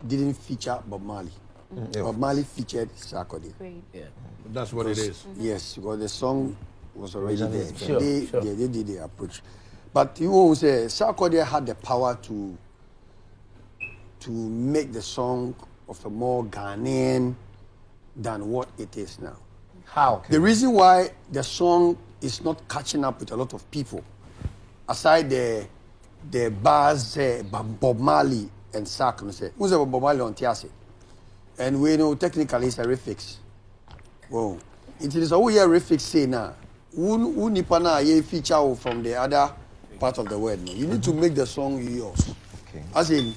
didn't feature Bob Marley. Bob Marley featured Sarkodie. Yeah, that's what it is. Yes, because the song was already there. Sure, they did the approach. But you will say Sarkodie had the power to make the song of a more Ghanaian than what it is now. How? The reason why the song is not catching up with a lot of people, aside the bars, Bob Marley and Sark, who's Bob Marley on Tiase? And we know technically it's a refix. Well, it is all your refix say now. Who nipana ye feature from the other part of the world. No? You need to make the song yours. Okay. As in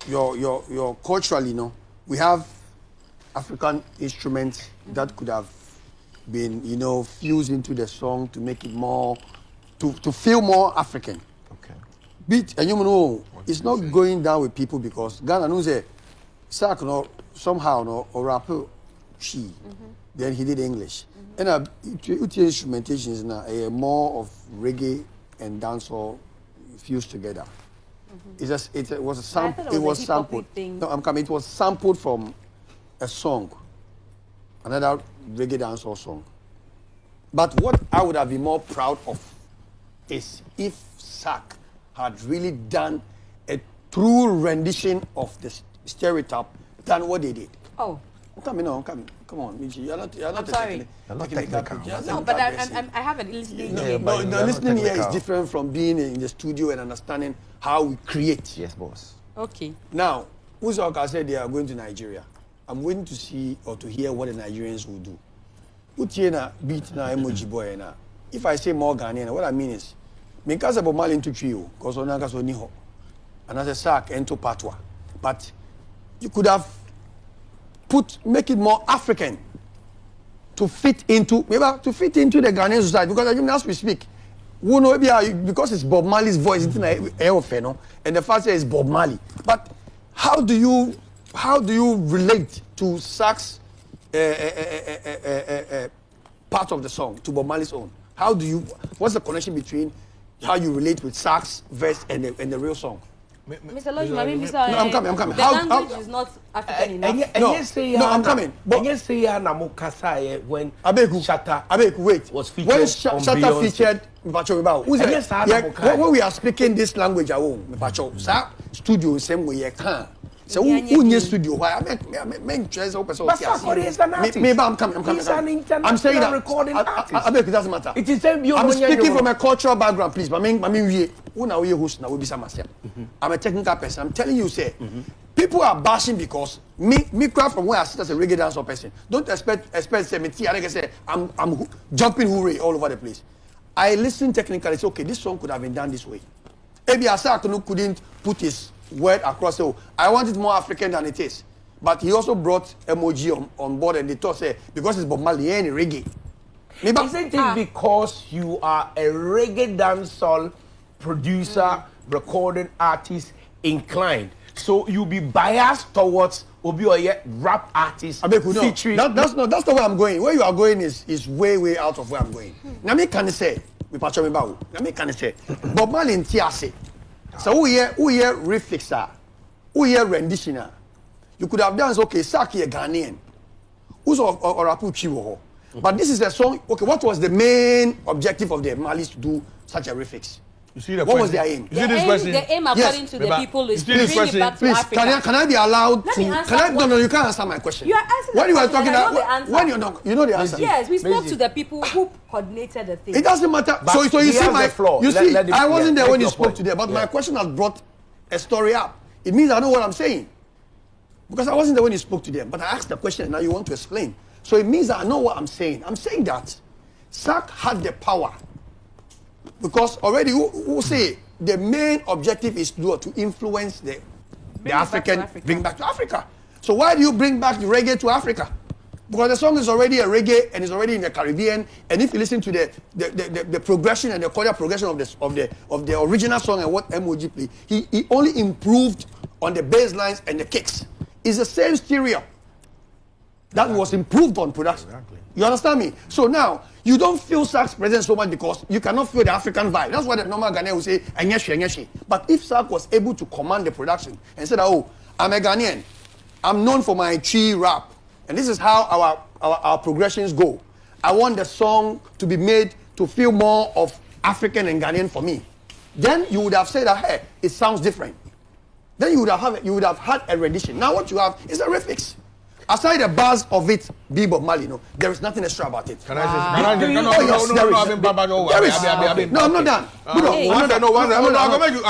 your culturally, no, we have African instruments that could have been, fused into the song to make it more, to feel more African. Okay. Beat, and it's not going down with people because Ghana knows that Sark somehow or rapper she, then he did English. And instrumentation is now more of reggae and dancehall fused together. It was a sample. It was sampled. No, I'm coming. It was sampled from a song, another reggae dancehall song. But what I would have been more proud of is if Sark had really done a true rendition of the stereotype than what they did. Oh. Come on, Michi. You're not sorry. Technical. No, but I have a listening ear. No, the listening here is different from being in the studio and understanding how we create. Yes, boss. Okay. Now, Uzoka said they are going to Nigeria. I'm waiting to see or to hear what the Nigerians will do. Utiena beat na emoji boy na. If I say more Ghanaian, what I mean is, because Bob Marley into trio, because Onanga so niho, and as a Sark into patwa, but you could have make it more African to fit into the Ghanaian society. Because as we speak, we know because it's Bob Marley's voice, and the fact is Bob Marley. But how do you relate to Sark's part of the song, to Bob Marley's own? What's the connection between how you relate with Sark's verse and the real song? Mr. Lodge, I'm coming. The language is not African enough. No, I'm coming. But you say when Abeku, wait. Was featured when on Shatta Beyonce. featured Mpacho Mbao, who's when we are speaking this language at home, Mpacho, studio same way you can. So who near studio? Why? I'm Sarkodie is an artist. Maybe I'm coming. He's an international I'm saying that. recording artist. Abeku, it doesn't matter. It is them. I'm speaking from a cultural background, please. But I'm a technical person. I'm telling you, say, people are bashing because me cry from where I sit as a reggae dancer person. Don't expect say I'm jumping hooray all over the place. I listen technically. Say, okay, this song could have been done this way. Maybe Sark couldn't put his word across. So I want it more African than it is. But he also brought emoji on board, and they thought, say, because it's Bob Marley and reggae. Maybe Isn't it because you are a reggae dancehall producer, recording artist inclined? So you'll be biased towards Obi rap artist featuring. That's not where I'm going. Where you are going is way out of where I'm going. Now me can say, Bob Marley in Tiase. So who here refixer, who here renditioner. You could have done okay, Saki a Ghanaian. Who's or Rapu Chiwo. But this is a song. Okay, what was the main objective of the Marleys to do such a refix? You see the what was their aim? The aim according to the people is to bring it back to Africa. Can I be allowed to? No, you can't answer my question. You are asking when you are talking about when you know the answer. Yes, we spoke to the people who coordinated the thing. It doesn't matter. So you see my floor. You see, I wasn't there when you spoke to them, but my question has brought a story up. It means I know what I'm saying. Because I wasn't there when you spoke to them, but I asked the question and now you want to explain. So it means that I know what I'm saying. I'm saying that Sark had the power. Because already who say the main objective is to influence the African, bring back to Africa. So why do you bring back the reggae to Africa? Because the song is already a reggae and it's already in the Caribbean. And if you listen to the progression and the chord progression of the original song and what MOG played, he only improved on the bass lines and the kicks. It's the same stereo that was improved on production. Exactly. You understand me? So now, you don't feel Sark's presence so much because you cannot feel the African vibe. That's why the normal Ghanaian will say, Enyeshi. But if Sark was able to command the production and said, oh, I'm a Ghanaian. I'm known for my tree rap. And this is how our progressions go. I want the song to be made to feel more of African and Ghanaian for me. Then you would have said that, hey, it sounds different. Then you would have had a rendition. Now what you have is a refix. Aside the bars of it, Bob Marley, there is nothing extra about it. Can I say? No, I'm not done. I go make you.